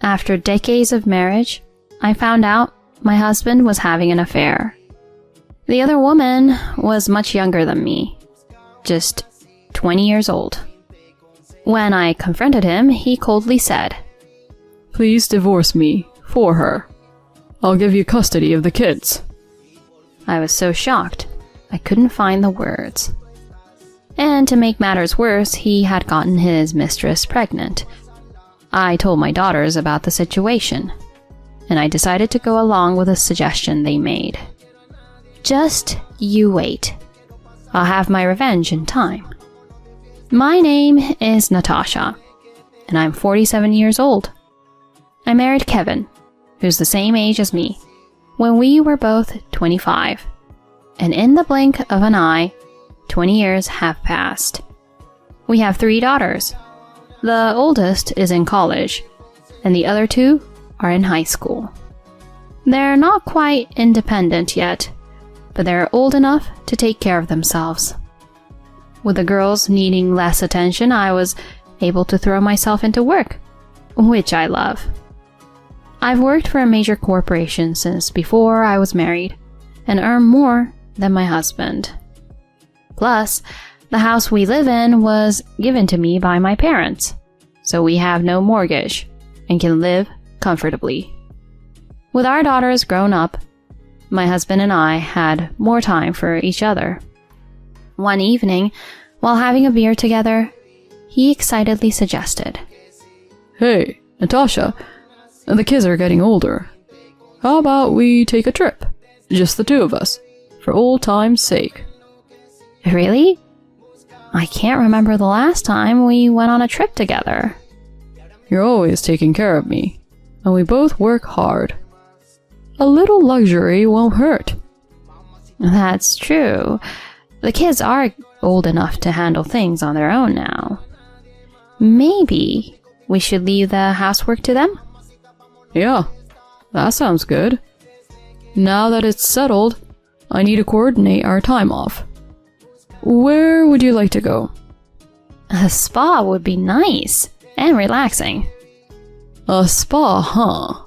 After decades of marriage, I found out my husband was having an affair. The other woman was much younger than me, just 20 years old. When I confronted him, he coldly said, "Please divorce me for her. I'll give you custody of the kids." I was so shocked, I couldn't find the words. And to make matters worse, he had gotten his mistress pregnant. I told my daughters about the situation, and I decided to go along with a suggestion they made. Just you wait. I'll have my revenge in time. My name is Natasha, and I'm 47 years old. I married Kevin, who's the same age as me, when we were both 25. And in the blink of an eye, 20 years have passed. We have 3 daughters. The oldest is in college, and the other 2 are in high school. They're not quite independent yet, but they're old enough to take care of themselves. With the girls needing less attention, I was able to throw myself into work, which I love. I've worked for a major corporation since before I was married, and earn more than my husband. Plus, the house we live in was given to me by my parents, so we have no mortgage and can live comfortably. With our daughters grown up, my husband and I had more time for each other. One evening, while having a beer together, he excitedly suggested, "Hey, Natasha, the kids are getting older. How about we take a trip? Just the 2 of us, for old time's sake." "Really? I can't remember the last time we went on a trip together." "You're always taking care of me, and we both work hard. A little luxury won't hurt." "That's true. The kids are old enough to handle things on their own now. Maybe we should leave the housework to them?" "Yeah, that sounds good. Now that it's settled, I need to coordinate our time off. Where would you like to go?" "A spa would be nice and relaxing." "A spa, huh?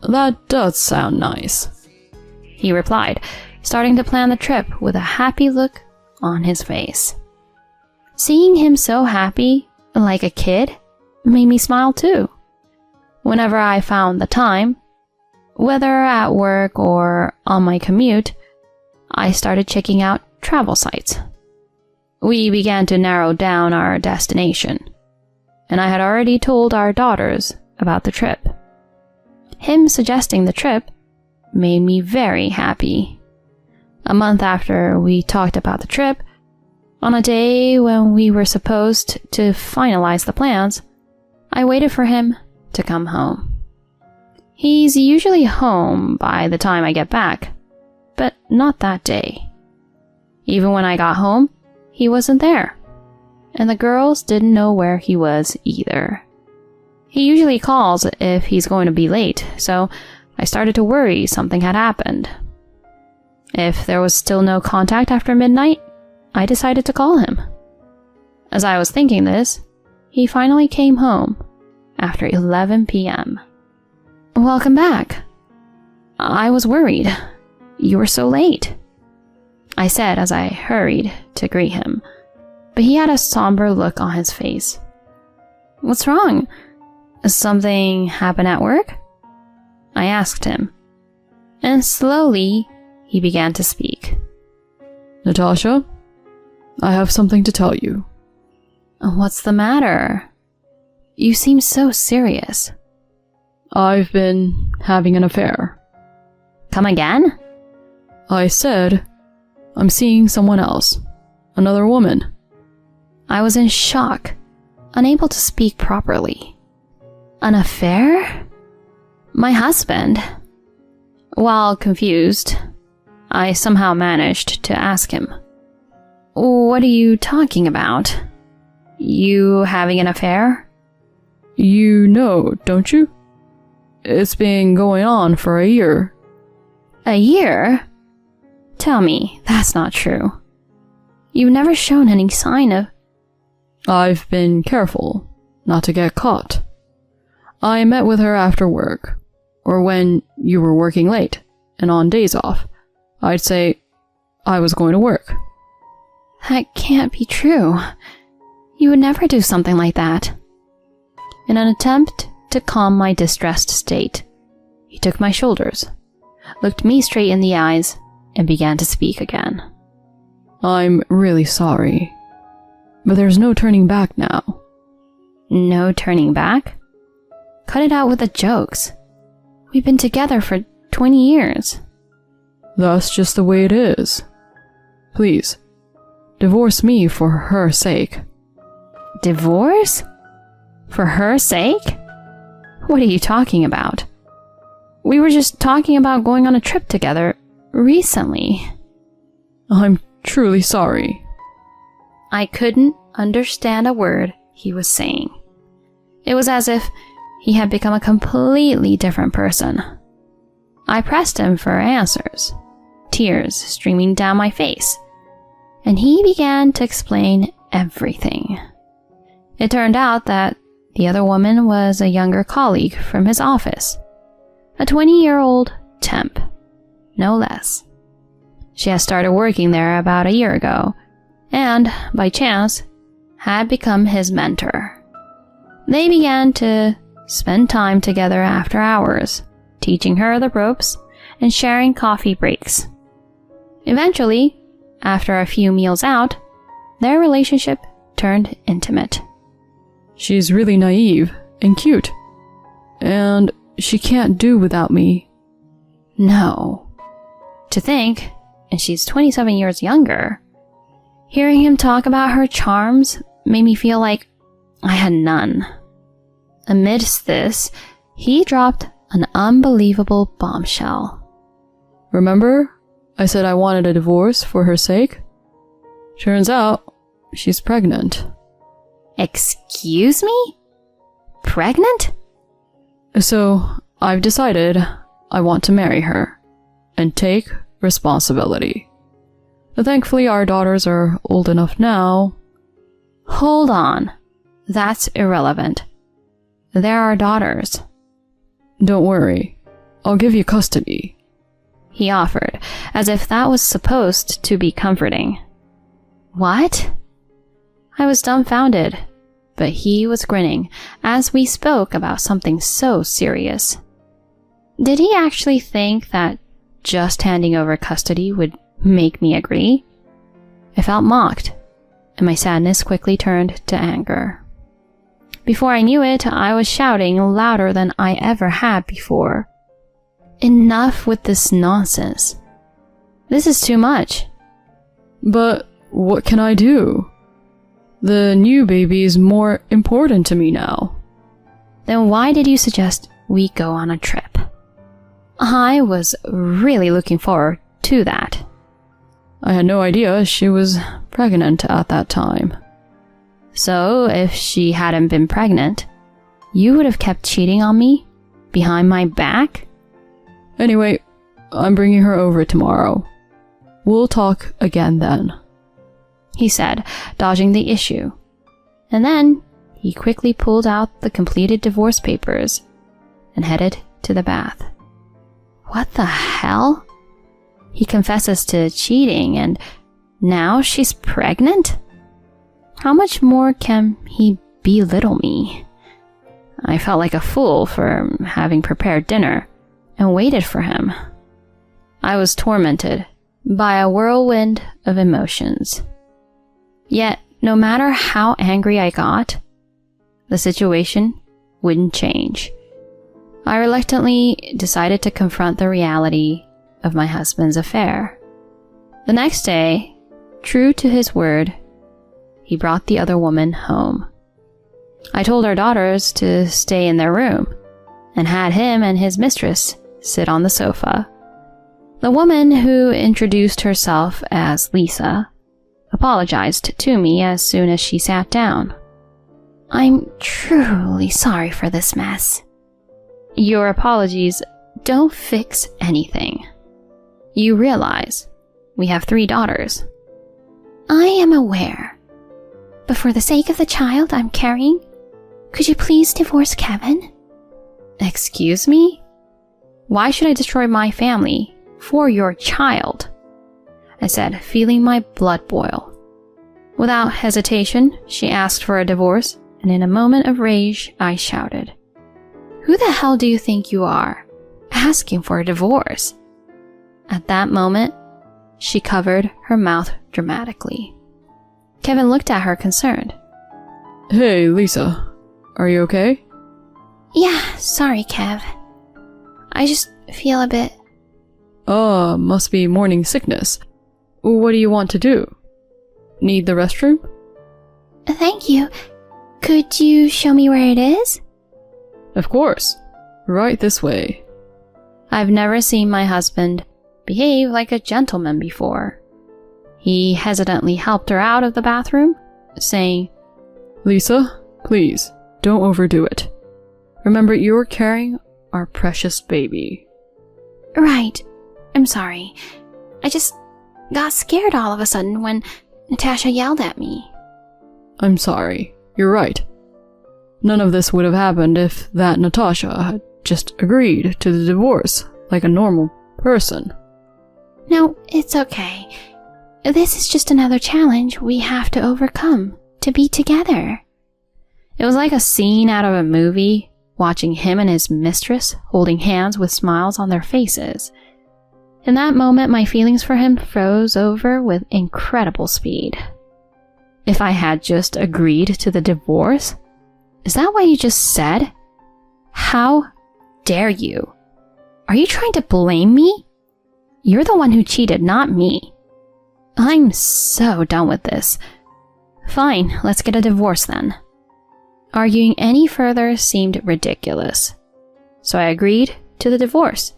That does sound nice," he replied, starting to plan the trip with a happy look on his face. Seeing him so happy, like a kid, made me smile too. Whenever I found the time, whether at work or on my commute, I started checking out travel sites. We began to narrow down our destination, and I had already told our daughters about the trip. Him suggesting the trip made me very happy. A month after we talked about the trip, on a day when we were supposed to finalize the plans, I waited for him to come home. He's usually home by the time I get back, but not that day. Even when I got home, he wasn't there, and the girls didn't know where he was either. He usually calls if he's going to be late, so I started to worry something had happened. If there was still no contact after midnight, I decided to call him. As I was thinking this, he finally came home after 11 p.m. "Welcome back. I was worried. You were so late," I said as I hurried to greet him, but he had a somber look on his face. "What's wrong? Something happened at work?" I asked him, and slowly he began to speak. "Natasha, I have something to tell you." "What's the matter? You seem so serious." "I've been having an affair." "Come again?" "I said I'm seeing someone else, another woman." I was in shock, unable to speak properly. An affair? My husband? While confused, I somehow managed to ask him, "What are you talking about? You having an affair?" "You know, don't you? It's been going on for a year." "A year? Tell me, that's not true. You've never shown any sign of..." "I've been careful not to get caught." I met with her after work, or when you were working late and on days off. I'd say I was going to work. That can't be true. You would never do something like that. In an attempt to calm my distressed state, he took my shoulders, looked me straight in the eyes, and began to speak again. I'm really sorry, but there's no turning back now. No turning back? Cut it out with the jokes. We've been together for 20 years. That's just the way it is. Please, divorce me for her sake. Divorce? For her sake? What are you talking about? We were just talking about going on a trip together recently. I'm truly sorry. I couldn't understand a word he was saying. It was as if he had become a completely different person. I pressed him for answers, tears streaming down my face, and he began to explain everything. It turned out that the other woman was a younger colleague from his office, a 20-year-old temp, no less. She had started working there about a year ago, and, by chance, had become his mentor. They began to spend time together after hours, teaching her the ropes and sharing coffee breaks. Eventually, after a few meals out, their relationship turned intimate. She's really naive and cute, and she can't do without me. No. To think, and she's 27 years younger. Hearing him talk about her charms made me feel like I had none. Amidst this, he dropped an unbelievable bombshell. Remember, I said I wanted a divorce for her sake? Turns out, she's pregnant. Excuse me? Pregnant? So, I've decided I want to marry her and take responsibility. Thankfully, our daughters are old enough now. Hold on. That's irrelevant. There are daughters. Don't worry. I'll give you custody, he offered, as if that was supposed to be comforting. What? I was dumbfounded, but he was grinning as we spoke about something so serious. Did he actually think that just handing over custody would make me agree? I felt mocked, and my sadness quickly turned to anger. Before I knew it, I was shouting louder than I ever had before. Enough with this nonsense. This is too much. But what can I do? The new baby is more important to me now. Then why did you suggest we go on a trip? I was really looking forward to that. I had no idea she was pregnant at that time. So, if she hadn't been pregnant, you would have kept cheating on me? Behind my back? Anyway, I'm bringing her over tomorrow. We'll talk again then, he said, dodging the issue. And then he quickly pulled out the completed divorce papers and headed to the bath. What the hell? He confesses to cheating and now she's pregnant? How much more can he belittle me? I felt like a fool for having prepared dinner and waited for him. I was tormented by a whirlwind of emotions. Yet, no matter how angry I got, the situation wouldn't change. I reluctantly decided to confront the reality of my husband's affair. The next day, true to his word, he brought the other woman home. I told our daughters to stay in their room and had him and his mistress sit on the sofa. The woman, who introduced herself as Lisa, apologized to me as soon as she sat down. I'm truly sorry for this mess. Your apologies don't fix anything. You realize we have 3 daughters. I am aware. But for the sake of the child I'm carrying, could you please divorce Kevin? Excuse me? Why should I destroy my family for your child? I said, feeling my blood boil. Without hesitation, she asked for a divorce, and in a moment of rage, I shouted, "Who the hell do you think you are, asking for a divorce?" At that moment, she covered her mouth dramatically. Kevin looked at her concerned. Hey, Lisa. Are you okay? Yeah, sorry, Kev. I just feel a bit... Must be morning sickness. What do you want to do? Need the restroom? Thank you. Could you show me where it is? Of course. Right this way. I've never seen my husband behave like a gentleman before. He hesitantly helped her out of the bathroom, saying, Lisa, please, don't overdo it. Remember, you're carrying our precious baby. Right. I'm sorry. I just got scared all of a sudden when Natasha yelled at me. I'm sorry. You're right. None of this would have happened if that Natasha had just agreed to the divorce like a normal person. No, it's okay. This is just another challenge we have to overcome to be together. It was like a scene out of a movie, watching him and his mistress holding hands with smiles on their faces. In that moment, my feelings for him froze over with incredible speed. If I had just agreed to the divorce? Is that what you just said? How dare you? Are you trying to blame me? You're the one who cheated, not me. I'm so done with this. Fine, let's get a divorce then. Arguing any further seemed ridiculous, so I agreed to the divorce.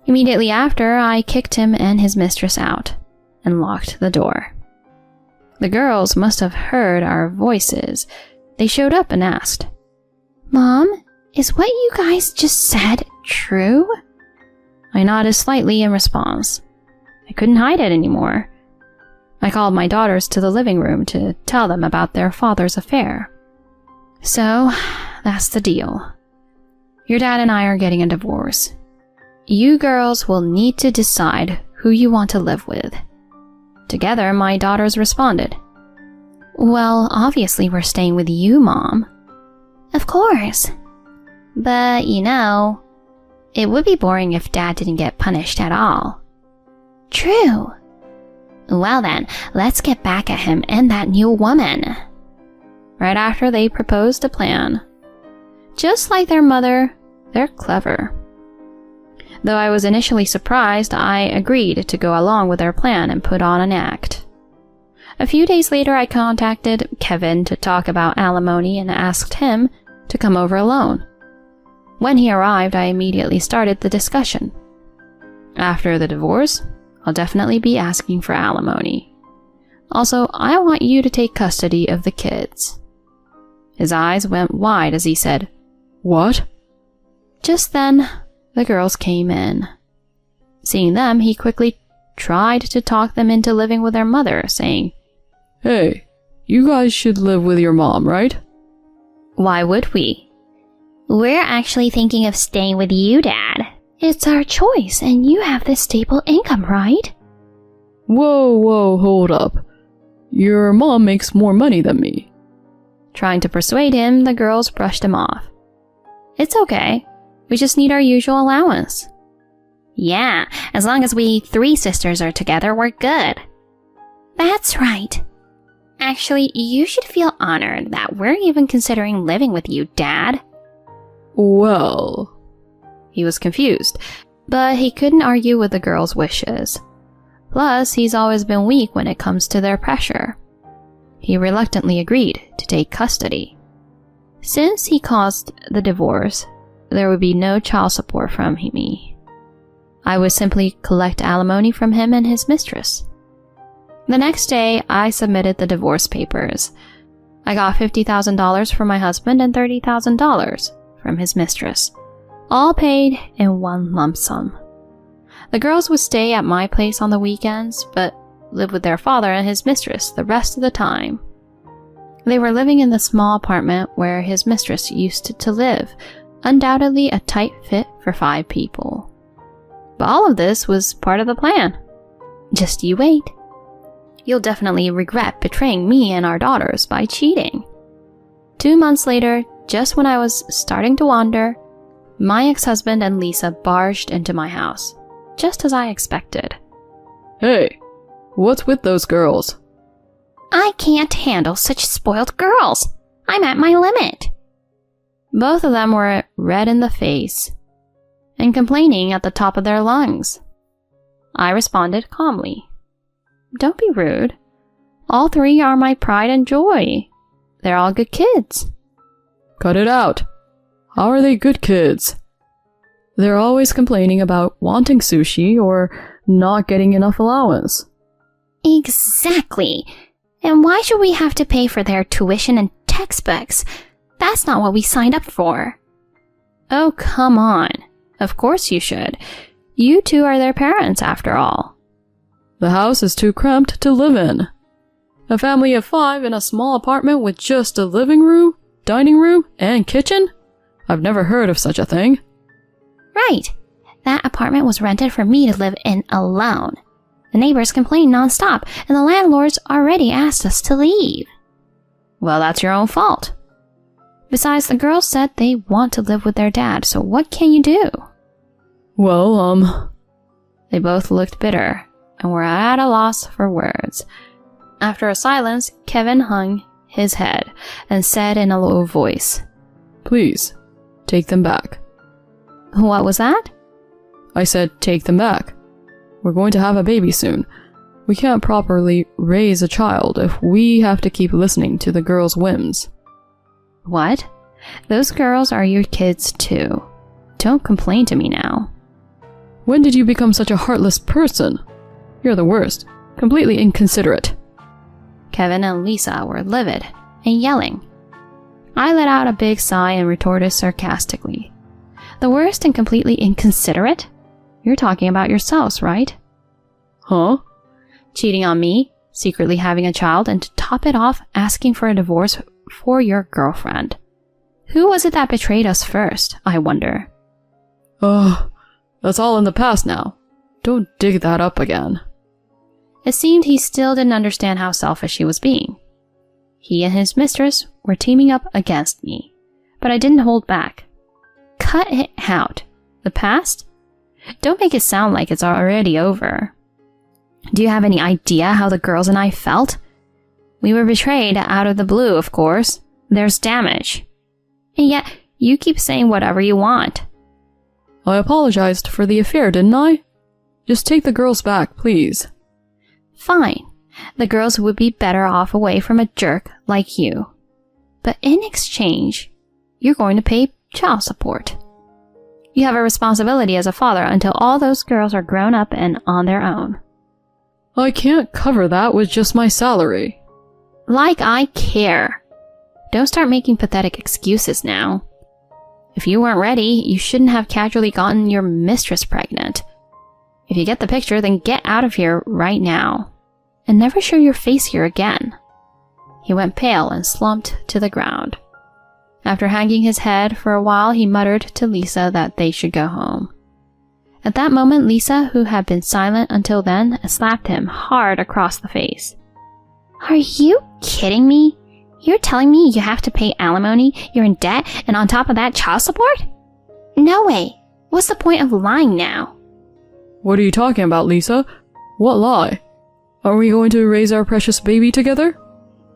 Immediately after, I kicked him and his mistress out and locked the door. The girls must have heard our voices. They showed up and asked, "Mom, is what you guys just said true?" I nodded slightly in response. I couldn't hide it anymore. I called my daughters to the living room to tell them about their father's affair. So, that's the deal. Your dad and I are getting a divorce. You girls will need to decide who you want to live with. Together, my daughters responded, "Well, obviously we're staying with you, Mom." "Of course. But, it would be boring if Dad didn't get punished at all." "True." "Well then, let's get back at him and that new woman." Right after they proposed a plan. Just like their mother, they're clever. Though I was initially surprised, I agreed to go along with their plan and put on an act. A few days later, I contacted Kevin to talk about alimony and asked him to come over alone. When he arrived, I immediately started the discussion. After the divorce, I'll definitely be asking for alimony. Also, I want you to take custody of the kids. His eyes went wide as he said, "What?" Just then, the girls came in. Seeing them, he quickly tried to talk them into living with their mother, saying, "Hey, you guys should live with your mom, right?" "Why would we?" "We're actually thinking of staying with you, Dad. It's our choice, and you have this stable income, right?" Whoa, hold up. Your mom makes more money than me. Trying to persuade him, the girls brushed him off. "It's okay. We just need our usual allowance." "Yeah, as long as we 3 sisters are together, we're good." "That's right. Actually, you should feel honored that we're even considering living with you, Dad." "Well..." He was confused, but he couldn't argue with the girls' wishes. Plus, he's always been weak when it comes to their pressure. He reluctantly agreed to take custody. Since he caused the divorce, there would be no child support from me. I would simply collect alimony from him and his mistress. The next day, I submitted the divorce papers. I got $50,000 from my husband and $30,000 from his mistress, all paid in one lump sum. The girls would stay at my place on the weekends, but live with their father and his mistress the rest of the time. They were living in the small apartment where his mistress used to live, Undoubtedly a tight fit for 5 people. But all of this was part of the plan. Just you wait. You'll definitely regret betraying me and our daughters by cheating. 2 months later, just when I was starting to wander, my ex-husband and Lisa barged into my house, just as I expected. Hey, what's with those girls? I can't handle such spoiled girls. I'm at my limit. Both of them were red in the face and complaining at the top of their lungs. I responded calmly. Don't be rude. All 3 are my pride and joy. They're all good kids. Cut it out. How are they good kids? They're always complaining about wanting sushi or not getting enough allowance. Exactly. And why should we have to pay for their tuition and textbooks? That's not what we signed up for. Oh, come on. Of course you should. You 2 are their parents, after all. The house is too cramped to live in. A family of 5 in a small apartment with just a living room, dining room, and kitchen? I've never heard of such a thing. Right. That apartment was rented for me to live in alone. The neighbors complain nonstop, and the landlords already asked us to leave. Well, that's your own fault. Besides, the girls said they want to live with their dad, so what can you do? Well, They both looked bitter and were at a loss for words. After a silence, Kevin hung his head and said in a low voice, Please, take them back. What was that? I said take them back. We're going to have a baby soon. We can't properly raise a child if we have to keep listening to the girls' whims. What? Those girls are your kids too. Don't complain to me now. When did you become such a heartless person? You're the worst. Completely inconsiderate. Kevin and Lisa were livid and yelling. I let out a big sigh and retorted sarcastically. The worst and completely inconsiderate? You're talking about yourselves, right? Huh? Cheating on me, secretly having a child, and to top it off, asking for a divorce for your girlfriend. Who was it that betrayed us first, I wonder? That's all in the past now. Don't dig that up again. It seemed he still didn't understand how selfish he was being. He and his mistress were teaming up against me, but I didn't hold back. Cut it out. The past? Don't make it sound like it's already over. Do you have any idea how the girls and I felt? We were betrayed out of the blue, of course. There's damage. And yet, you keep saying whatever you want. I apologized for the affair, didn't I? Just take the girls back, please. Fine. The girls would be better off away from a jerk like you. But in exchange, you're going to pay child support. You have a responsibility as a father until all those girls are grown up and on their own. I can't cover that with just my salary. Like I care. Don't start making pathetic excuses now. If you weren't ready, you shouldn't have casually gotten your mistress pregnant. If you get the picture, then get out of here right now. And never show your face here again. He went pale and slumped to the ground. After hanging his head for a while, he muttered to Lisa that they should go home. At that moment, Lisa, who had been silent until then, slapped him hard across the face. Are you kidding me? You're telling me you have to pay alimony, you're in debt, and on top of that, child support? No way. What's the point of lying now? What are you talking about, Lisa? What lie? Are we going to raise our precious baby together?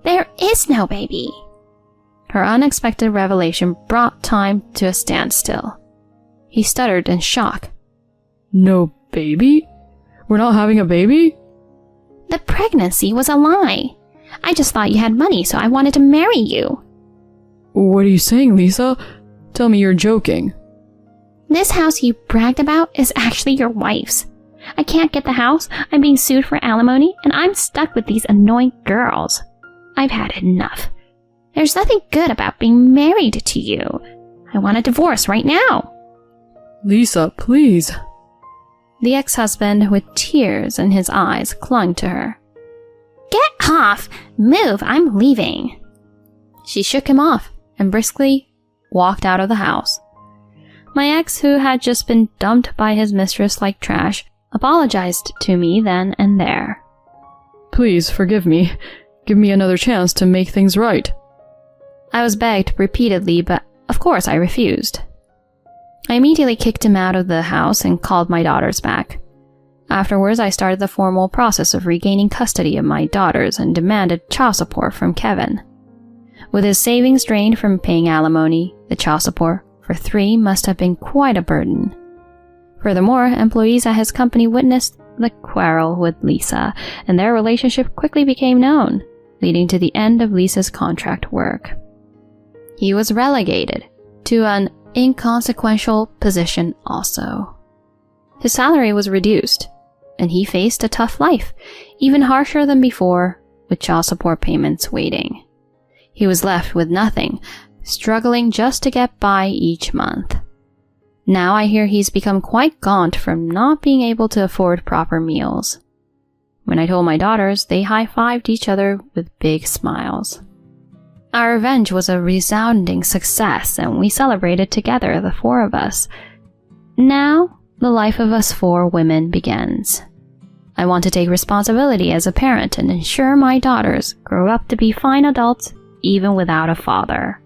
There is no baby. Her unexpected revelation brought time to a standstill. He stuttered in shock. No baby? We're not having a baby? The pregnancy was a lie. I just thought you had money, so I wanted to marry you. What are you saying, Lisa? Tell me you're joking. This house you bragged about is actually your wife's. I can't get the house, I'm being sued for alimony, and I'm stuck with these annoying girls. I've had enough. There's nothing good about being married to you. I want a divorce right now. Lisa, please. The ex-husband, with tears in his eyes, clung to her. Get off! Move, I'm leaving. She shook him off and briskly walked out of the house. My ex, who had just been dumped by his mistress like trash, apologized to me then and there. Please forgive me. Give me another chance to make things right. I was begged repeatedly, but of course I refused. I immediately kicked him out of the house and called my daughters back. Afterwards, I started the formal process of regaining custody of my daughters and demanded child support from Kevin. With his savings drained from paying alimony, the child support for 3 must have been quite a burden. Furthermore, employees at his company witnessed the quarrel with Lisa, and their relationship quickly became known, leading to the end of Lisa's contract work. He was relegated to an inconsequential position also. His salary was reduced, and he faced a tough life, even harsher than before, with child support payments waiting. He was left with nothing, struggling just to get by each month. Now I hear he's become quite gaunt from not being able to afford proper meals. When I told my daughters, they high-fived each other with big smiles. Our revenge was a resounding success, and we celebrated together, the 4 of us. Now, the life of us 4 women begins. I want to take responsibility as a parent and ensure my daughters grow up to be fine adults even without a father.